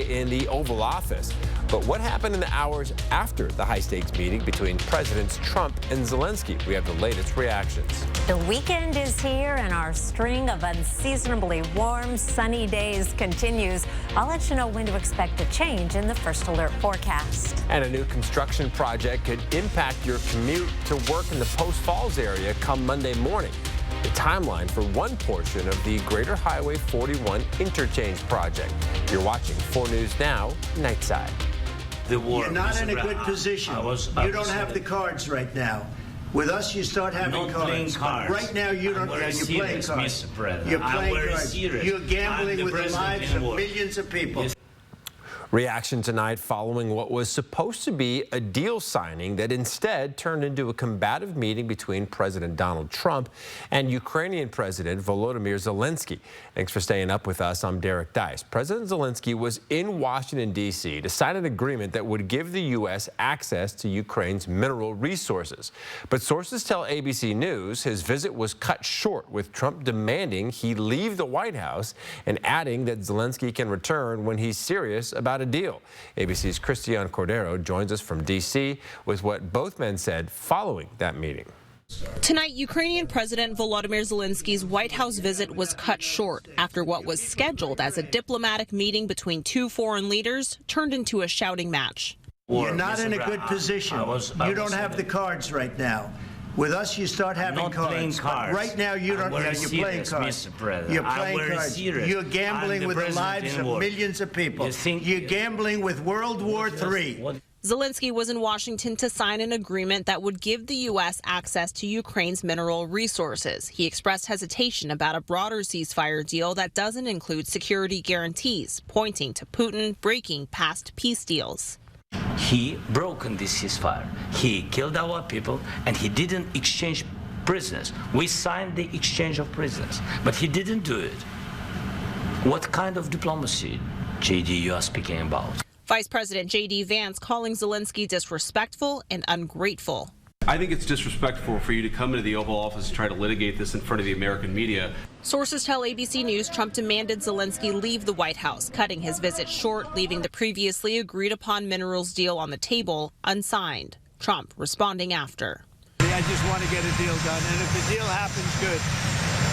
in the Oval Office. But what happened in the hours after the high-stakes meeting between Presidents Trump and Zelensky? We have the latest reactions. The weekend is here and our string of unseasonably warm, sunny days continues. I'll let you know when to expect a change in the First Alert forecast. And a new construction project could impact your commute to work in the Post Falls area come Monday morning. The timeline for one portion of the Greater Highway 41 interchange project. You're watching 4 News Now, Nightside. You're not in a good position. You don't have the cards right now. With us, you start having cards. Right now, you don't. You're playing cards. You're playing cards. You're gambling with the lives of millions of people. Reaction tonight following what was supposed to be a deal signing that instead turned into a combative meeting between President Donald Trump and Ukrainian President Volodymyr Zelensky. Thanks for staying up with us. I'm Derek Dice. President Zelensky was in Washington, D.C. to sign an agreement that would give the U.S. access to Ukraine's mineral resources. But sources tell ABC News his visit was cut short, with Trump demanding he leave the White House and adding that Zelensky can return when he's serious about a deal. ABC's Christian Cordero joins us from D.C. with what both men said following that meeting. Tonight, Ukrainian President Volodymyr Zelensky's White House visit was cut short after what was scheduled as a diplomatic meeting between 2 foreign leaders turned into a shouting match. You're not in a good position. You don't have the cards right now. With us, you start having cards. Right now, you don't. You're playing cards. You're playing cards. You're gambling with the lives of millions of people. You're gambling with World War III. Zelensky was in Washington to sign an agreement that would give the U.S. access to Ukraine's mineral resources. He expressed hesitation about a broader ceasefire deal that doesn't include security guarantees, pointing to Putin breaking past peace deals. He broken this ceasefire. He killed our people, and he didn't exchange prisoners. We signed the exchange of prisoners, but he didn't do it. What kind of diplomacy, J.D., you are speaking about? Vice President J.D. Vance calling Zelensky disrespectful and ungrateful. I think it's disrespectful for you to come into the Oval Office and try to litigate this in front of the American media. Sources tell ABC News Trump demanded Zelensky leave the White House, cutting his visit short, leaving the previously agreed-upon minerals deal on the table unsigned. Trump responding after. I just want to get a deal done, and if the deal happens, good.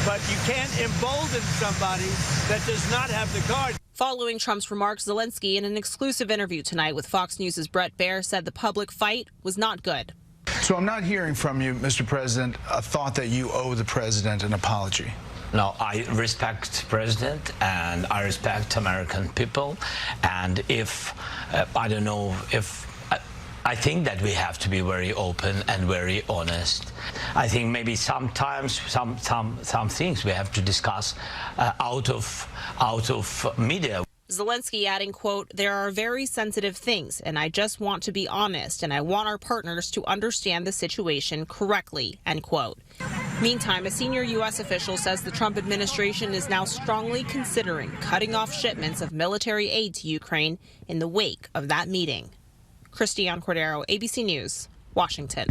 But you can't embolden somebody that does not have the cards. Following Trump's remarks, Zelensky, in an exclusive interview tonight with Fox News' Brett Baer, said the public fight was not good. So I'm not hearing from you, Mr. President, a thought that you owe the president an apology. No, I respect President and I respect American people. And if, I don't know, if I think that we have to be very open and very honest. I think maybe sometimes some things we have to discuss out of media. Zelensky adding, quote, "There are very sensitive things, and I just want to be honest, and I want our partners to understand the situation correctly," end quote. Meantime, a senior U.S. official says the Trump administration is now strongly considering cutting off shipments of military aid to Ukraine in the wake of that meeting. Christian Cordero, ABC News, Washington.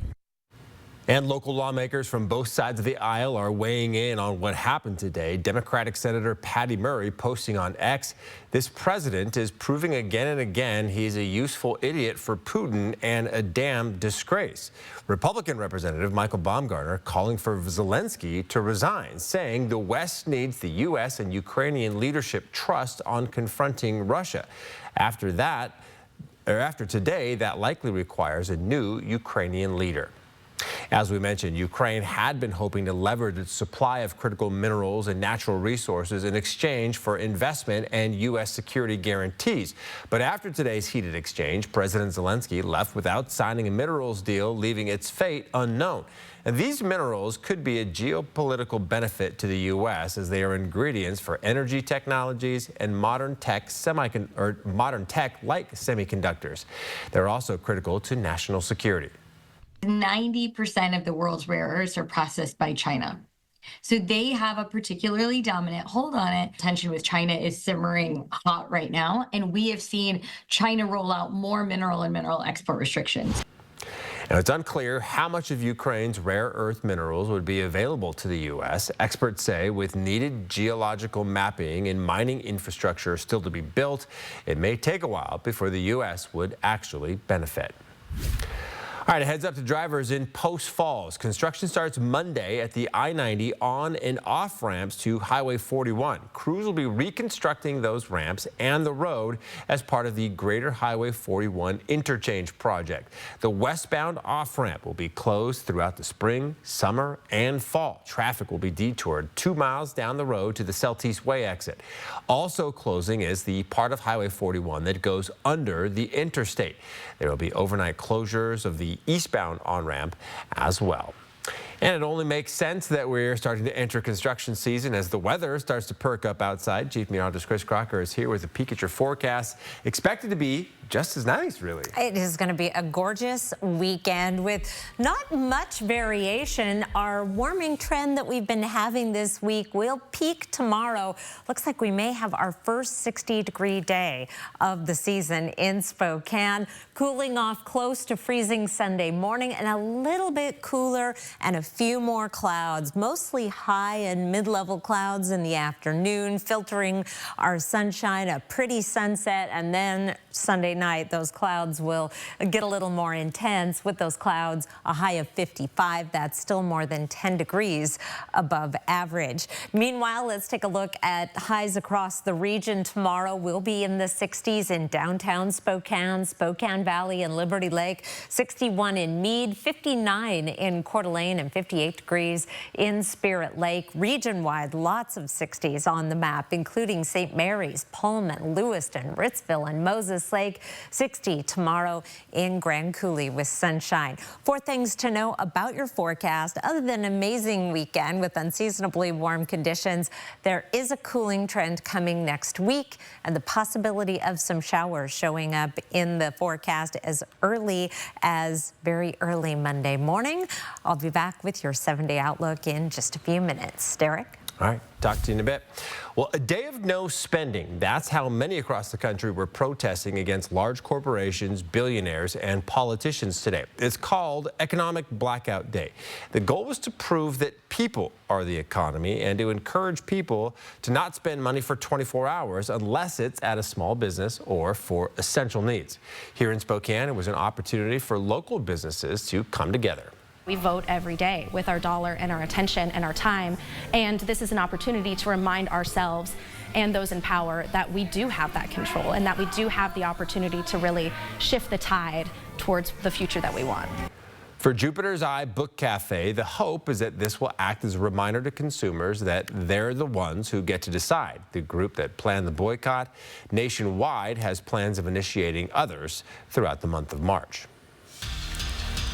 And local lawmakers from both sides of the aisle are weighing in on what happened today. Democratic Senator Patty Murray posting on X, "This president is proving again and again he's a useful idiot for Putin and a damn disgrace." Republican Representative Michael Baumgartner calling for Zelensky to resign, saying the West needs the U.S. and Ukrainian leadership trust on confronting Russia. After today, that likely requires a new Ukrainian leader. As we mentioned, Ukraine had been hoping to leverage its supply of critical minerals and natural resources in exchange for investment and U.S. security guarantees. But after today's heated exchange, President Zelensky left without signing a minerals deal, leaving its fate unknown. And these minerals could be a geopolitical benefit to the U.S. as they are ingredients for energy technologies and modern tech like semiconductors. They're also critical to national security. 90% of the world's rare earths are processed by China. So they have a particularly dominant hold on it. Tension with China is simmering hot right now, and we have seen China roll out more mineral export restrictions. Now, it's unclear how much of Ukraine's rare earth minerals would be available to the U.S. Experts say with needed geological mapping and mining infrastructure still to be built, it may take a while before the U.S. would actually benefit. All right, a heads up to drivers in Post Falls. Construction starts Monday at the I-90 on and off ramps to Highway 41. Crews will be reconstructing those ramps and the road as part of the Greater Highway 41 Interchange project. The westbound off ramp will be closed throughout the spring, summer, and fall. Traffic will be detoured 2 miles down the road to the Celtice Way exit. Also closing is the part of Highway 41 that goes under the interstate. There will be overnight closures of the eastbound on-ramp as well. And it only makes sense that we're starting to enter construction season as the weather starts to perk up outside. Chief Meteorologist Chris Crocker is here with a peek at your forecast. Expected to be just as nice, really. It is going to be a gorgeous weekend with not much variation. Our warming trend that we've been having this week will peak tomorrow. Looks like we may have our first 60-degree day of the season in Spokane. Cooling off close to freezing Sunday morning and a little bit cooler and a few more clouds, mostly high and mid-level clouds in the afternoon, filtering our sunshine, a pretty sunset, and then Sunday night, those clouds will get a little more intense. With those clouds, a high of 55. That's still more than 10 degrees above average. Meanwhile, let's take a look at highs across the region. Tomorrow we'll be in the 60s in downtown Spokane, Spokane Valley, and Liberty Lake. 61 in Meade, 59 in Coeur d'Alene, and 58 degrees in Spirit Lake. Region-wide, lots of 60s on the map, including St. Mary's, Pullman, Lewiston, Ritzville, and Moses Lake. 60 tomorrow in Grand Coulee with sunshine. 4 things to know about your forecast. Other than an amazing weekend with unseasonably warm conditions, there is a cooling trend coming next week and the possibility of some showers showing up in the forecast as early as very early Monday morning. I'll be back with your 7-day outlook in just a few minutes. Derek? All right, talk to you in a bit. Well, a day of no spending. That's how many across the country were protesting against large corporations, billionaires, and politicians today. It's called Economic Blackout Day. The goal was to prove that people are the economy and to encourage people to not spend money for 24 hours unless it's at a small business or for essential needs. Here in Spokane, it was an opportunity for local businesses to come together. We vote every day with our dollar and our attention and our time, and this is an opportunity to remind ourselves and those in power that we do have that control and that we do have the opportunity to really shift the tide towards the future that we want. For Jupiter's Eye Book Cafe, the hope is that this will act as a reminder to consumers that they're the ones who get to decide. The group that planned the boycott nationwide has plans of initiating others throughout the month of March.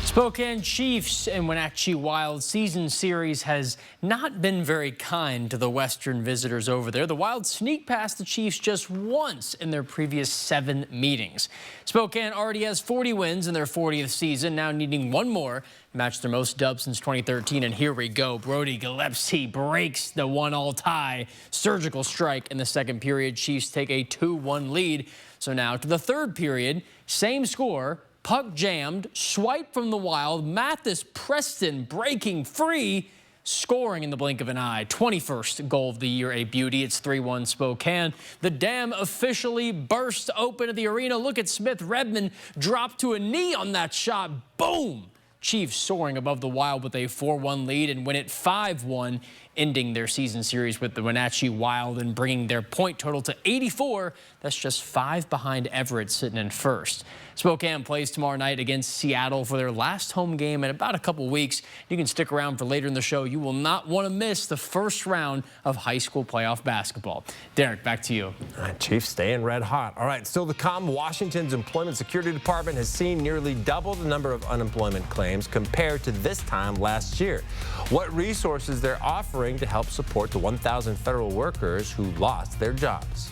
Spokane Chiefs and Wenatchee Wild season series has not been very kind to the Western visitors over there. The Wild sneaked past the Chiefs just once in their previous 7 meetings. Spokane already has 40 wins in their 40th season, now needing one more to match their most dubs since 2013. And here we go. Brody Gillespie breaks the 1-1 tie. Surgical strike in the second period. Chiefs take a 2-1 lead. So now to the third period, same score. Puck jammed, swipe from the Wild, Mathis Preston breaking free, scoring in the blink of an eye. 21st goal of the year, a beauty. It's 3-1 Spokane. The dam officially burst open at the arena. Look at Smith Redmond drop to a knee on that shot. Boom! Chiefs soaring above the Wild with a 4-1 lead and win it 5-1, ending their season series with the Wenatchee Wild and bringing their point total to 84. That's just 5 behind Everett, sitting in first. Spokane plays tomorrow night against Seattle for their last home game in about a couple weeks. You can stick around for later in the show. You will not want to miss the first round of high school playoff basketball. Derek, back to you. All right, Chiefs staying red hot. All right, still to come, Washington's Employment Security Department has seen nearly double the number of unemployment claims compared to this time last year. What resources they're offering to help support the 1,000 federal workers who lost their jobs.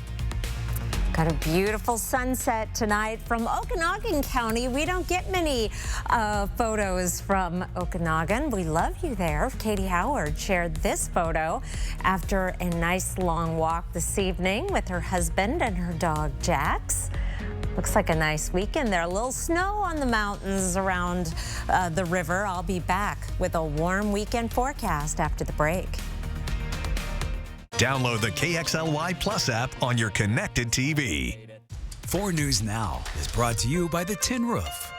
Got a beautiful sunset tonight from Okanagan County. We don't get many photos from Okanagan. We love you there. Katie Howard shared this photo after a nice long walk this evening with her husband and her dog Jax. Looks like a nice weekend there. A little snow on the mountains around the river. I'll be back with a warm weekend forecast after the break. Download the KXLY Plus app on your connected TV. 4 News Now is brought to you by the Tin Roof.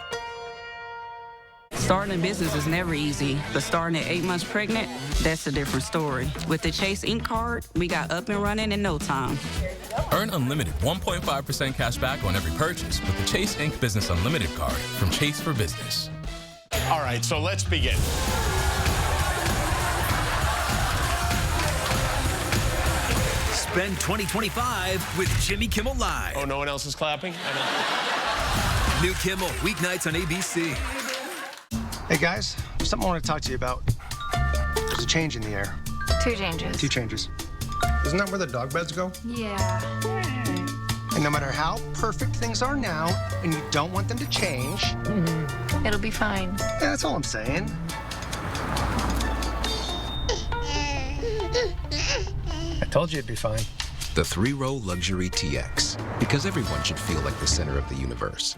Starting a business is never easy, but starting at 8 months pregnant, that's a different story. With the Chase Ink card, we got up and running in no time. Earn unlimited 1.5% cash back on every purchase with the Chase Ink Business Unlimited card from Chase for Business. All right, so let's begin. Spend 2025 with Jimmy Kimmel Live. Oh, no one else is clapping? New Kimmel, weeknights on ABC. Hey, guys, something I want to talk to you about. There's a change in the air. 2 changes. 2 changes. Isn't that where the dog beds go? Yeah. And no matter how perfect things are now, and you don't want them to change... It'll be fine. Yeah, that's all I'm saying. I told you it'd be fine. The 3-row luxury TX, because everyone should feel like the center of the universe.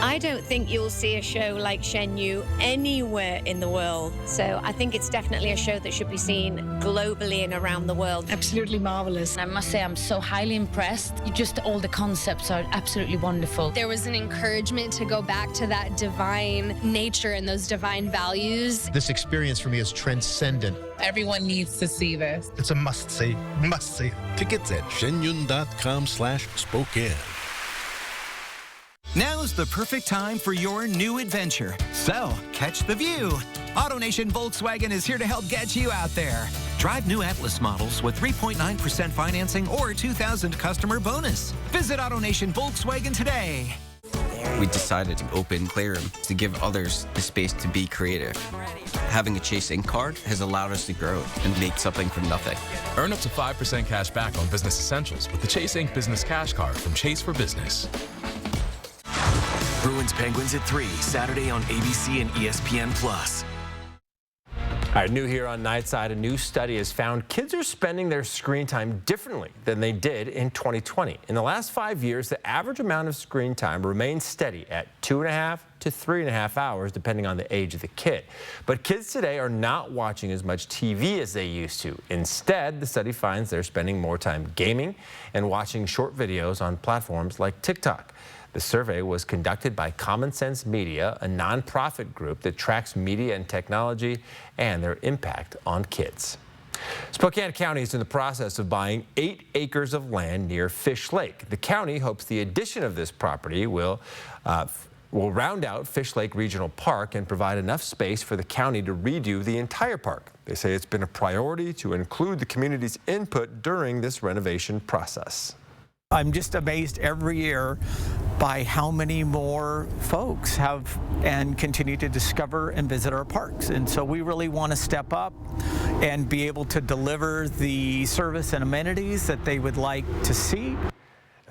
I don't think you'll see a show like Shen Yu anywhere in the world. So I think it's definitely a show that should be seen globally and around the world. Absolutely marvelous. I must say I'm so highly impressed. Just all the concepts are absolutely wonderful. There was an encouragement to go back to that divine nature and those divine values. This experience for me is transcendent. Everyone needs to see this. It's a must-see. Must-see. Tickets at shenyun.com/Spokane. Now's the perfect time for your new adventure. So, catch the view. AutoNation Volkswagen is here to help get you out there. Drive new Atlas models with 3.9% financing or $2,000 customer bonus. Visit AutoNation Volkswagen today. We decided to open Playroom to give others the space to be creative. Having a Chase Ink card has allowed us to grow and make something from nothing. Earn up to 5% cash back on business essentials with the Chase Ink Business Cash Card from Chase for Business. Bruins Penguins at 3, Saturday on ABC and ESPN+. All right, new here on Nightside, a new study has found kids are spending their screen time differently than they did in 2020. In the last 5 years, the average amount of screen time remains steady at 2.5 to 3.5 hours, depending on the age of the kid. But kids today are not watching as much TV as they used to. Instead, the study finds they're spending more time gaming and watching short videos on platforms like TikTok. The survey was conducted by Common Sense Media, a nonprofit group that tracks media and technology and their impact on kids. Spokane County is in the process of buying 8 acres of land near Fish Lake. The county hopes the addition of this property will round out Fish Lake Regional Park and provide enough space for the county to redo the entire park. They say it's been a priority to include the community's input during this renovation process. I'm just amazed every year by how many more folks have and continue to discover and visit our parks. And so we really want to step up and be able to deliver the service and amenities that they would like to see.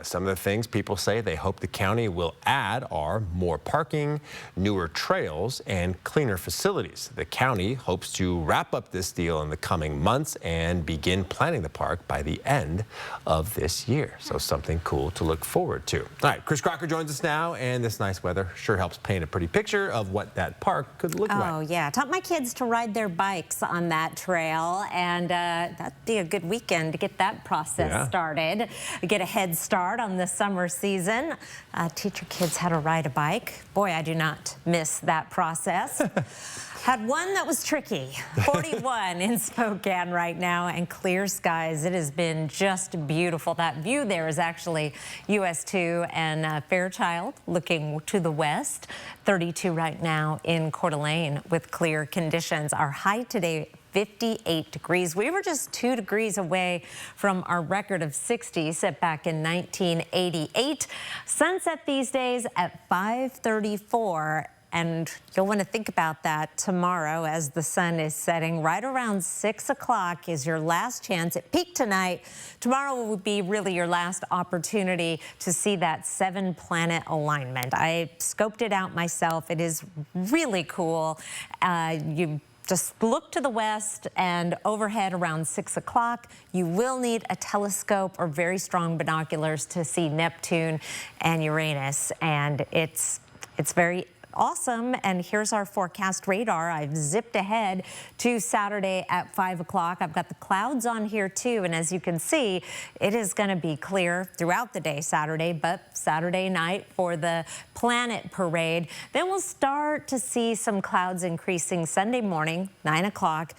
Some of the things people say they hope the county will add are more parking, newer trails, and cleaner facilities. The county hopes to wrap up this deal in the coming months and begin planning the park by the end of this year. So something cool to look forward to. All right, Chris Crocker joins us now, and this nice weather sure helps paint a pretty picture of what that park could look like. Oh, yeah. Taught my kids to ride their bikes on that trail, and that'd be a good weekend to get that process started. Get a head start on the summer season. Teach your kids how to ride a bike. Boy, I do not miss that process. Had one that was tricky. 41 in Spokane right now and clear skies. It has been just beautiful. That view there is actually US 2 and Fairchild looking to the west. 32 right now in Coeur d'Alene with clear conditions. Our high today, 58 degrees. We were just 2 degrees away from our record of 60 set back in 1988. Sunset these days at 5:34. And you'll want to think about that tomorrow as the sun is setting. Right around 6 o'clock is your last chance. At peak tonight, tomorrow will be really your last opportunity to see that 7-planet alignment. I scoped it out myself. It is really cool. You Just look to the west and overhead around 6 o'clock. You will need a telescope or very strong binoculars to see Neptune and Uranus, and it's very awesome. And here's our forecast radar. I've zipped ahead to Saturday at 5 o'clock. I've got the clouds on here too, and as you can see, it is going to be clear throughout the day Saturday, but Saturday night for the planet parade. Then we'll start to see some clouds increasing Sunday morning, 9 o'clock.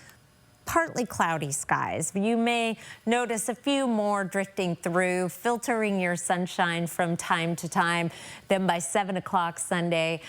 Partly cloudy skies. You may notice a few more drifting through, filtering your sunshine from time to time. Then by 7 o'clock Sunday,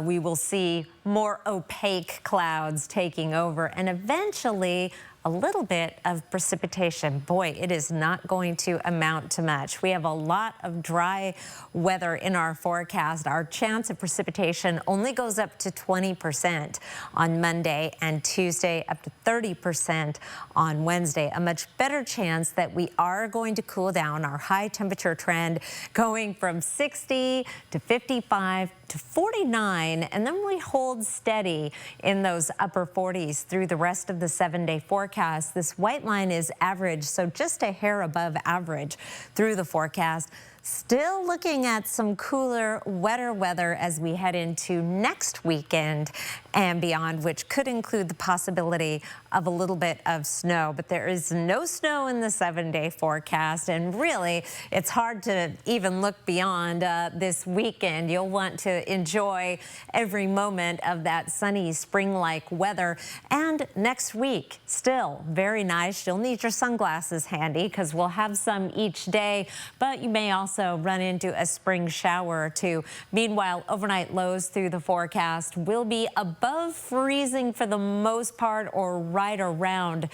we will see more opaque clouds taking over, and eventually a little bit of precipitation. Boy, it is not going to amount to much. We have a lot of dry weather in our forecast. Our chance of precipitation only goes up to 20% on Monday, and Tuesday up to 30% on Wednesday. A much better chance that we are going to cool down. Our high temperature trend going from 60 to 55 to 49, and then we hold steady in those upper 40s through the rest of the 7-day forecast. This white line is average, so just a hair above average through the forecast. Still looking at some cooler, wetter weather as we head into next weekend and beyond, which could include the possibility of a little bit of snow. But there is no snow in the 7-day forecast, and really, it's hard to even look beyond this weekend. You'll want to enjoy every moment of that sunny spring-like weather. And next week, still very nice. You'll need your sunglasses handy because we'll have some each day, but you may also run into a spring shower or two. Meanwhile, overnight lows through the forecast will be above freezing for the most part, or right around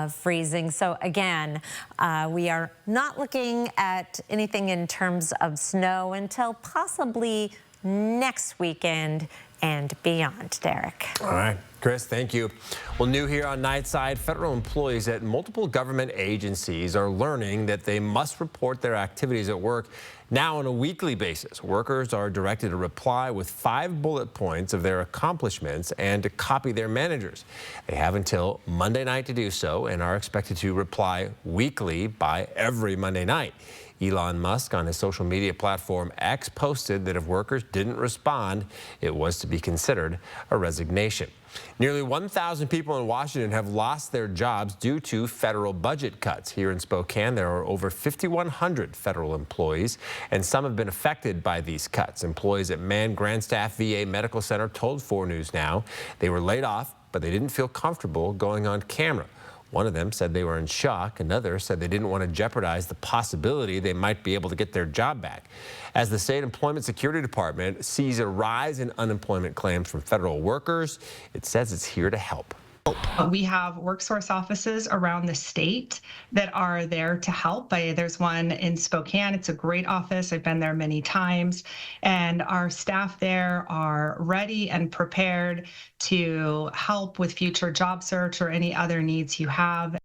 freezing. So again, we are not looking at anything in terms of snow until possibly next weekend and beyond. Derek. All right, Chris, thank you. Well, new here on Nightside, federal employees at multiple government agencies are learning that they must report their activities at work now on a weekly basis. Workers are directed to reply with 5 bullet points of their accomplishments and to copy their managers. They have until Monday night to do so and are expected to reply weekly by every Monday night. Elon Musk on his social media platform X posted that if workers didn't respond, it was to be considered a resignation. Nearly 1,000 people in Washington have lost their jobs due to federal budget cuts. Here in Spokane, there are over 5,100 federal employees, and some have been affected by these cuts. Employees at Mann Grandstaff VA Medical Center told 4 News Now they were laid off, but they didn't feel comfortable going on camera. One of them said they were in shock. Another said they didn't want to jeopardize the possibility they might be able to get their job back. As the State Employment Security Department sees a rise in unemployment claims from federal workers, it says it's here to help. We have WorkSource offices around the state that are there to help. There's one in Spokane. It's a great office. I've been there many times. And our staff there are ready and prepared to help with future job search or any other needs you have.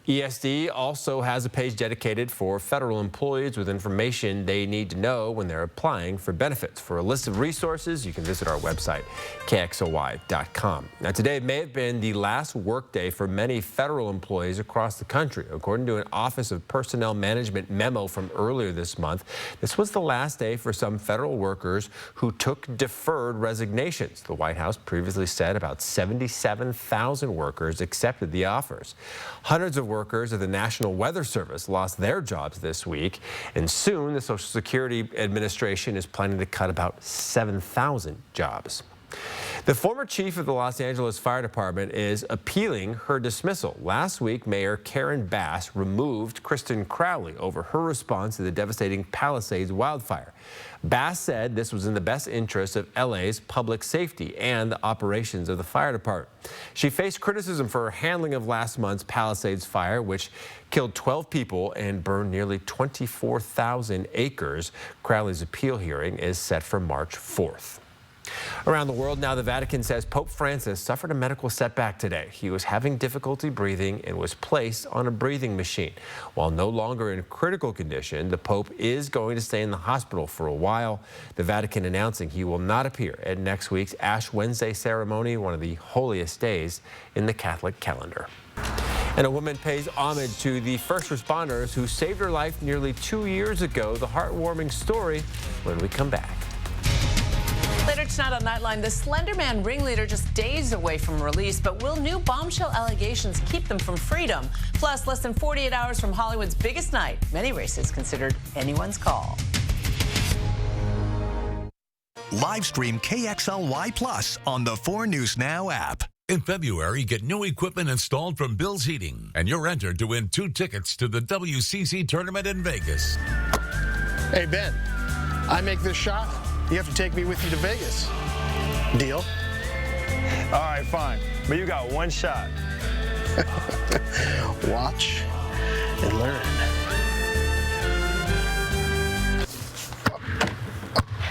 ESD also has a page dedicated for federal employees with information they need to know when they're applying for benefits. For a list of resources, you can visit our website, kxoy.com. Now, today may have been the last workday for many federal employees across the country. According to an Office of Personnel Management memo from earlier this month, this was the last day for some federal workers who took deferred resignations. The White House previously said about 77,000 workers accepted the offers. Hundreds of workers at the National Weather Service lost their jobs this week, and soon the Social Security Administration is planning to cut about 7,000 jobs. The former chief of the Los Angeles Fire Department is appealing her dismissal. Last week, Mayor Karen Bass removed Kristen Crowley over her response to the devastating Palisades wildfire. Bass said this was in the best interest of LA's public safety and the operations of the fire department. She faced criticism for her handling of last month's Palisades fire, which killed 12 people and burned nearly 24,000 acres. Crowley's appeal hearing is set for March 4th. Around the world now, the Vatican says Pope Francis suffered a medical setback today. He was having difficulty breathing and was placed on a breathing machine. While no longer in critical condition, the Pope is going to stay in the hospital for a while. The Vatican announcing he will not appear at next week's Ash Wednesday ceremony, one of the holiest days in the Catholic calendar. And a woman pays homage to the first responders who saved her life nearly 2 years ago. The heartwarming story when we come back. Later tonight on Nightline, the Slender Man ringleader just days away from release, but will new bombshell allegations keep them from freedom? Plus, less than 48 hours from Hollywood's biggest night, many races considered anyone's call. Live stream KXLY Plus on the 4 News Now app. In February, get new equipment installed from Bill's Heating, and you're entered to win 2 tickets to the WCC tournament in Vegas. Hey, Ben, I make this shot. You have to take me with you to Vegas. Deal? All right, fine. But you got one shot. Watch and learn.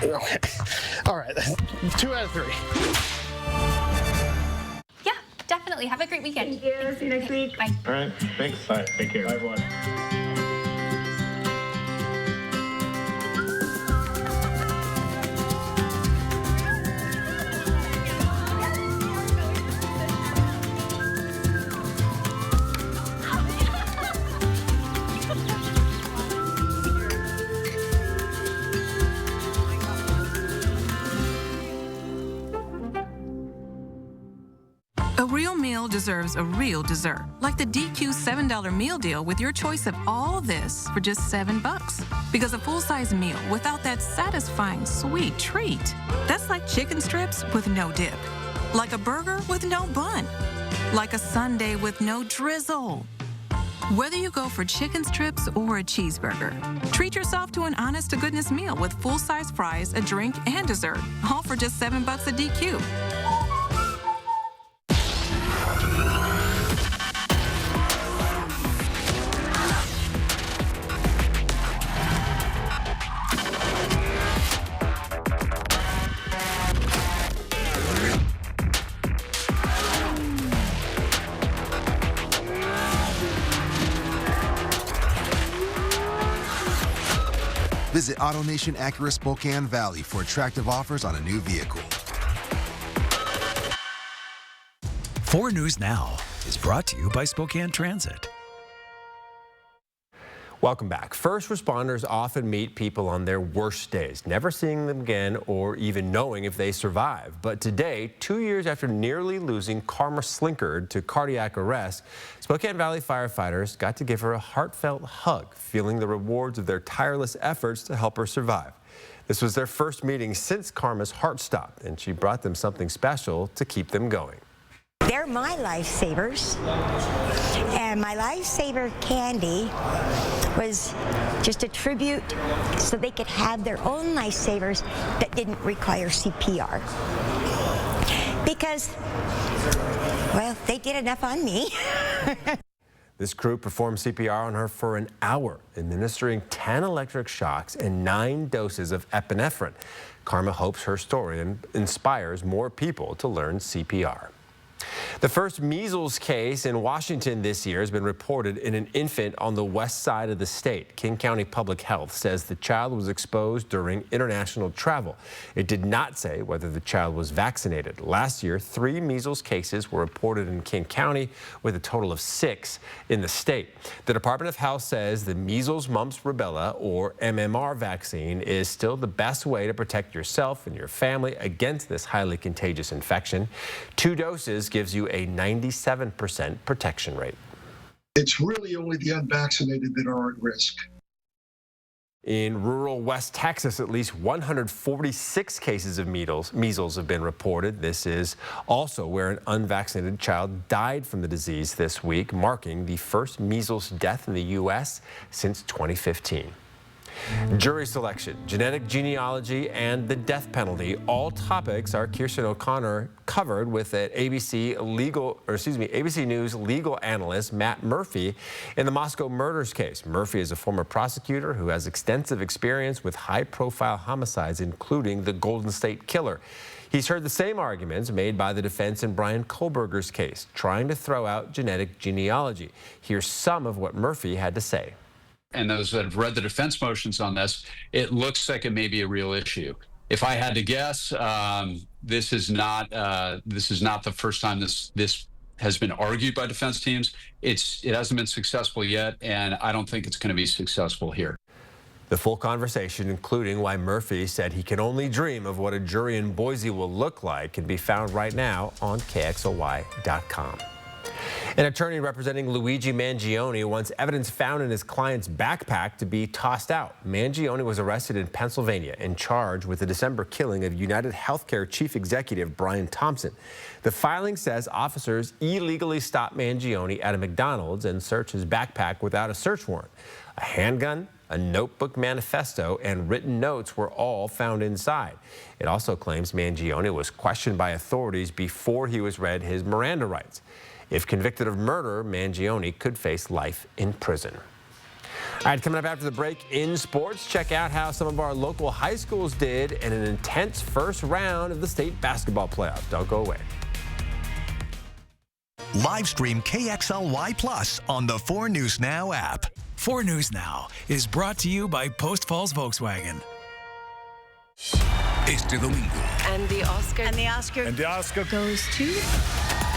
Okay. All right. 2 out of 3. Yeah, definitely. Have a great weekend. Thank you. See you next week. Bye. All right. Thanks. All right. Take care. Bye, everyone. A real meal deserves a real dessert, like the DQ $7 meal deal with your choice of all this for just $7. Because a full-size meal without that satisfying sweet treat, that's like chicken strips with no dip, like a burger with no bun, like a sundae with no drizzle. Whether you go for chicken strips or a cheeseburger, treat yourself to an honest-to-goodness meal with full-size fries, a drink, and dessert, all for just $7 at DQ. Visit AutoNation Acura Spokane Valley for attractive offers on a new vehicle. 4 News Now is brought to you by Spokane Transit. Welcome back. First responders often meet people on their worst days, never seeing them again or even knowing if they survive. But today, 2 years after nearly losing Karma Slinkard to cardiac arrest, Spokane Valley firefighters got to give her a heartfelt hug, feeling the rewards of their tireless efforts to help her survive. This was their first meeting since Karma's heart stopped, and she brought them something special to keep them going. They're my lifesavers, and my lifesaver candy was just a tribute so they could have their own lifesavers that didn't require CPR. Because, well, they did enough on me. This crew performed CPR on her for an hour, administering 10 electric shocks and 9 doses of epinephrine. Karma hopes her story inspires more people to learn CPR. The first measles case in Washington this year has been reported in an infant on the west side of the state. King County Public Health says the child was exposed during international travel. It did not say whether the child was vaccinated. Last year, 3 measles cases were reported in King County, with a total of 6 in the state. The Department of Health says the measles, mumps, rubella, or MMR vaccine is still the best way to protect yourself and your family against this highly contagious infection. 2 doses gives you a 97% protection rate. It's really only the unvaccinated that are at risk. In rural West Texas, at least 146 cases of measles have been reported. This is also where an unvaccinated child died from the disease this week, marking the first measles death in the U.S. since 2015. Jury selection, genetic genealogy, and the death penalty. All topics our Kirsten O'Connor covered with ABC News legal analyst Matt Murphy in the Moscow murders case. Murphy is a former prosecutor who has extensive experience with high-profile homicides, including the Golden State Killer. He's heard the same arguments made by the defense in Brian Kohlberger's case, trying to throw out genetic genealogy. Here's some of what Murphy had to say. And those that have read the defense motions on this, it looks like it may be a real issue. If I had to guess, this is not the first time this has been argued by defense teams. It hasn't been successful yet, and I don't think it's going to be successful here. The full conversation, including why Murphy said he can only dream of what a jury in Boise will look like, can be found right now on KXLY.com. An attorney representing Luigi Mangione wants evidence found in his client's backpack to be tossed out. Mangione was arrested in Pennsylvania and charged with the December killing of United Healthcare chief executive Brian Thompson. The filing says officers illegally stopped Mangione at a McDonald's and searched his backpack without a search warrant. A handgun, a notebook manifesto, and written notes were all found inside. It also claims Mangione was questioned by authorities before he was read his Miranda rights. If convicted of murder, Mangione could face life in prison. All right, coming up after the break in sports, check out how some of our local high schools did in an intense first round of the state basketball playoffs. Don't go away. Live stream KXLY Plus on the 4 News Now app. 4 News Now is brought to you by Post Falls Volkswagen. Este domingo. And the Oscar goes to...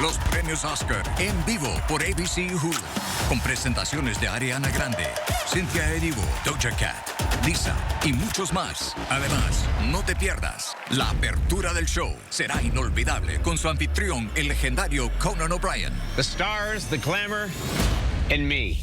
Los premios Oscar en vivo por ABC Hulu. Con presentaciones de Ariana Grande, Cynthia Erivo, Doja Cat, Lisa y muchos más. Además, no te pierdas. La apertura del show será inolvidable con su anfitrión, el legendario Conan O'Brien. The stars, the glamour, and me.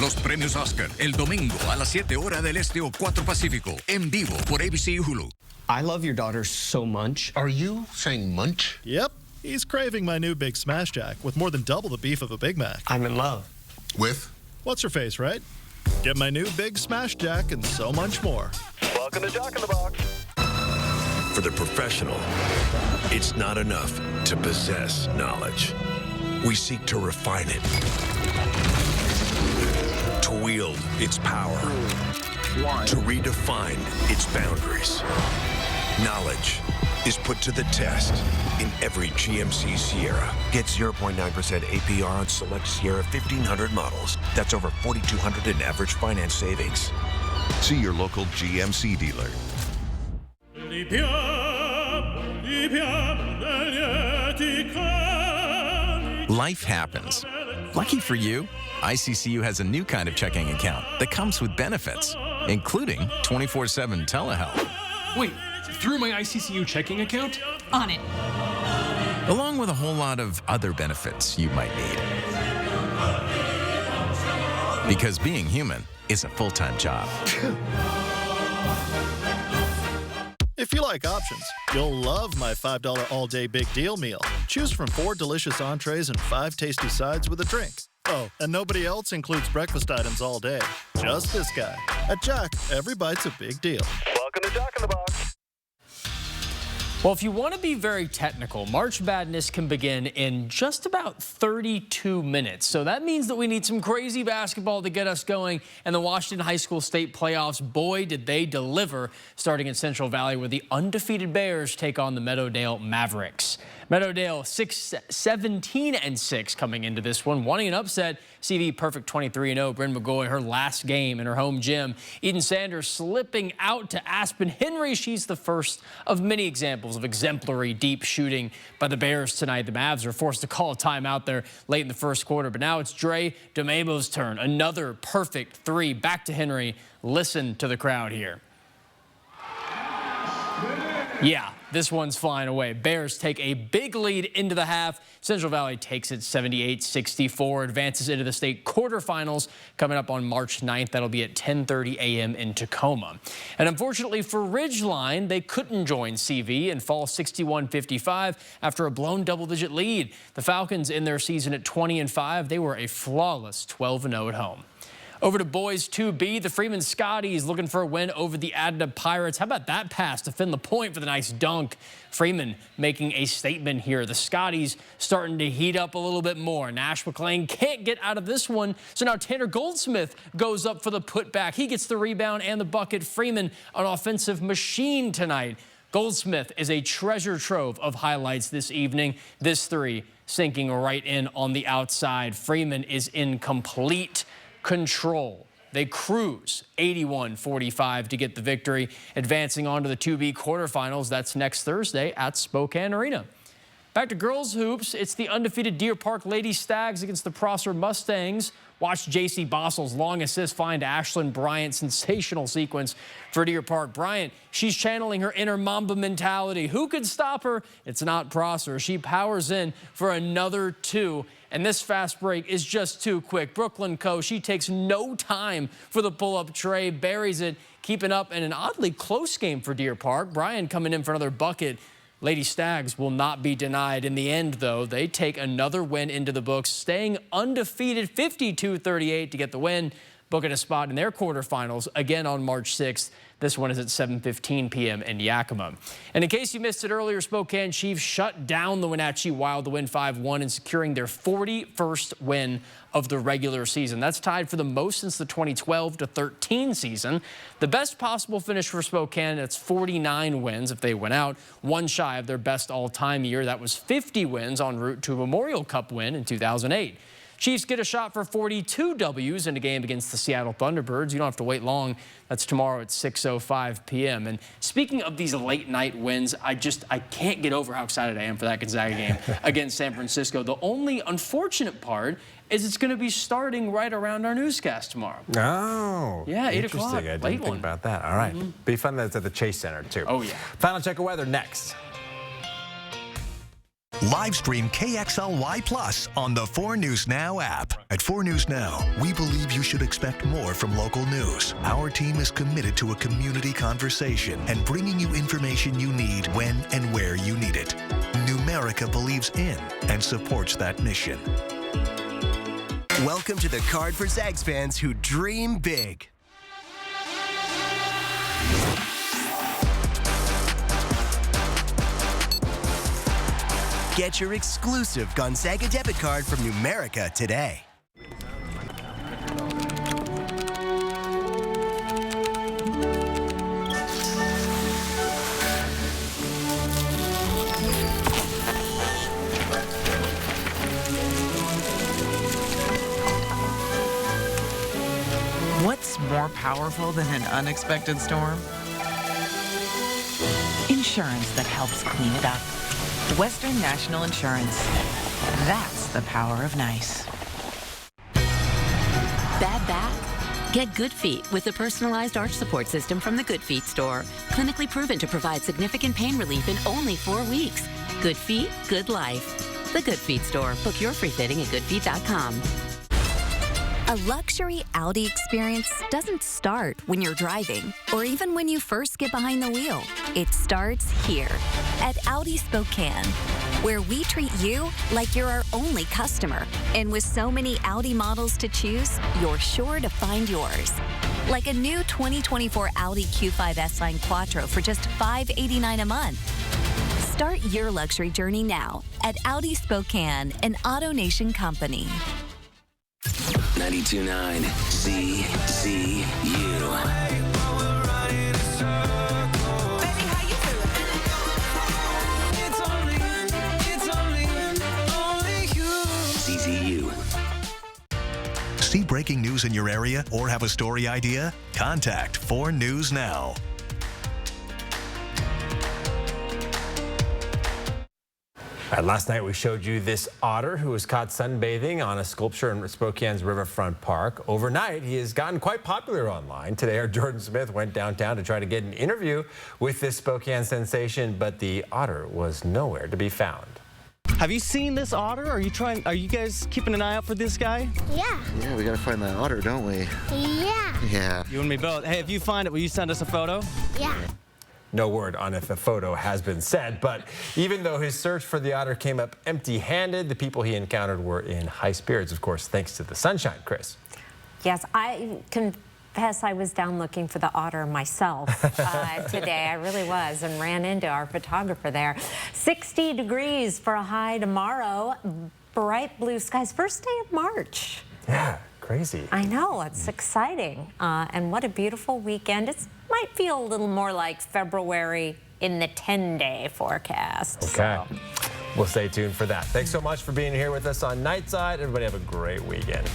Los premios Oscar el domingo a las 7 horas del Este o 4 Pacífico. En vivo por ABC Hulu. I love your daughter so much. Are you saying munch? Yep. He's craving my new Big Smash Jack with more than double the beef of a Big Mac. I'm in love. With? What's her face, right? Get my new Big Smash Jack and so much more. Welcome to Jack in the Box. For the professional, it's not enough to possess knowledge. We seek to refine it, to wield its power, to redefine its boundaries. Knowledge is put to the test in every GMC Sierra. Get 0.9% APR on select Sierra 1500 models. That's over $4,200 in average finance savings. See your local GMC dealer. Life happens. Lucky for you, ICCU has a new kind of checking account that comes with benefits, including 24/7 telehealth. Wait, through my ICCU checking account? On it. Along with a whole lot of other benefits you might need. Because being human is a full-time job. If you like options, you'll love my $5 all-day big deal meal. Choose from 4 delicious entrees and 5 tasty sides with a drink. Oh, and nobody else includes breakfast items all day. Just this guy. At Jack, every bite's a big deal. Welcome to Jack in the Box. Well, if you want to be very technical, March Madness can begin in just about 32 minutes. So that means that we need some crazy basketball to get us going. And the Washington High School State playoffs, boy, did they deliver, starting in Central Valley where the undefeated Bears take on the Meadowdale Mavericks. Meadowdale 17-6 coming into this one, wanting an upset. CV perfect 23-0. Bryn McGoy, her last game in her home gym. Eden Sanders slipping out to Aspen Henry. She's the first of many examples of exemplary deep shooting by the Bears tonight. The Mavs are forced to call a timeout there late in the first quarter, but now it's Dre Domemo's turn. Another perfect 3 back to Henry. Listen to the crowd here. Yeah, this one's flying away. Bears take a big lead into the half. Central Valley takes it 78-64, advances into the state quarterfinals coming up on March 9th. That'll be at 10:30 a.m. in Tacoma. And unfortunately for Ridgeline, they couldn't join CV and fall 61-55 after a blown double-digit lead. The Falcons in their season at 20-5, they were a flawless 12-0 at home. Over to boys 2B, the Freeman Scotties looking for a win over the Adna Pirates. How about that pass to defend the point for the nice dunk? Freeman making a statement here. The Scotties starting to heat up a little bit more. Nash McClain can't get out of this one, so now Tanner Goldsmith goes up for the putback. He gets the rebound and the bucket. Freeman, an offensive machine tonight. Goldsmith is a treasure trove of highlights this evening. This three sinking right in on the outside. Freeman is in complete control. They cruise 81-45 to get the victory, advancing on to the 2B quarterfinals. That's next Thursday at Spokane Arena. Back to girls hoops. It's the undefeated Deer Park Lady Stags against the Prosser Mustangs. Watch J.C. Bossel's long assist find Ashlyn Bryant. Sensational sequence for Deer Park. Bryant, she's channeling her inner Mamba mentality. Who could stop her? It's not Prosser. She powers in for another two. And this fast break is just too quick. Brooklyn Co., she takes no time for the pull-up tray, buries it, keeping up in an oddly close game for Deer Park. Bryant coming in for another bucket. Lady Stags will not be denied. In the end, though, they take another win into the books, staying undefeated 52-38 to get the win, booking a spot in their quarterfinals again on March 6th. This one is at 7:15 p.m. in Yakima. And in case you missed it earlier, Spokane Chiefs shut down the Wenatchee Wild to win 5-1 and securing their 41st win of the regular season. That's tied for the most since the 2012-13 season. The best possible finish for Spokane, that's 49 wins if they win out, one shy of their best all-time year. That was 50 wins en route to a Memorial Cup win in 2008. Chiefs get a shot for 42 W's in a game against the Seattle Thunderbirds. You don't have to wait long. That's tomorrow at 6:05 p.m. And speaking of these late night wins, I can't get over how excited I am for that Gonzaga game against San Francisco. The only unfortunate part is it's going to be starting right around our newscast tomorrow. Oh, yeah, 8 o'clock. Interesting. I didn't think about that. All right. Be fun that it's at the Chase Center, too. Oh, yeah. Final check of weather next. Live stream KXLY Plus on the 4 News Now app. At 4 News Now, we believe you should expect more from local news. Our team is committed to a community conversation and bringing you information you need when and where you need it. Numerica believes in and supports that mission. Welcome to the card for Zags fans who dream big. Get your exclusive Gonzaga debit card from Numerica today. What's more powerful than an unexpected storm? Insurance that helps clean it up. Western National Insurance. That's the power of nice. Bad back? Get Good Feet with the personalized arch support system from the Good Feet store. Clinically proven to provide significant pain relief in only 4 weeks. Good Feet, good life. The Good Feet store. Book your free fitting at goodfeet.com. A luxury Audi experience doesn't start when you're driving or even when you first get behind the wheel. It starts here at Audi Spokane, where we treat you like you're our only customer. And with so many Audi models to choose, you're sure to find yours. Like a new 2024 Audi Q5 S-Line Quattro for just $589 a month. Start your luxury journey now at Audi Spokane, an AutoNation company. 92.9 CCU. CCU. See breaking news in your area or have a story idea? Contact 4 News Now. Last night we showed you this otter who was caught sunbathing on a sculpture in Spokane's Riverfront Park. Overnight, he has gotten quite popular online. Today, our Jordan Smith went downtown to try to get an interview with this Spokane sensation, but the otter was nowhere to be found. Have you seen this otter? Are you guys keeping an eye out for this guy? Yeah. Yeah, we gotta find that otter, don't we? Yeah. Yeah. You and me both. Hey, if you find it, will you send us a photo? Yeah. No word on if a photo has been sent, but even though his search for the otter came up empty-handed, the people he encountered were in high spirits, of course, thanks to the sunshine. Chris. Yes, I confess I was down looking for the otter myself today. I really was, and ran into our photographer there. 60 degrees for a high tomorrow. Bright blue skies. First day of March. Yeah, crazy. I know, it's exciting. And what a beautiful weekend. It might feel a little more like February in the 10-day forecast. Okay. So. We'll stay tuned for that. Thanks so much for being here with us on Nightside. Everybody have a great weekend.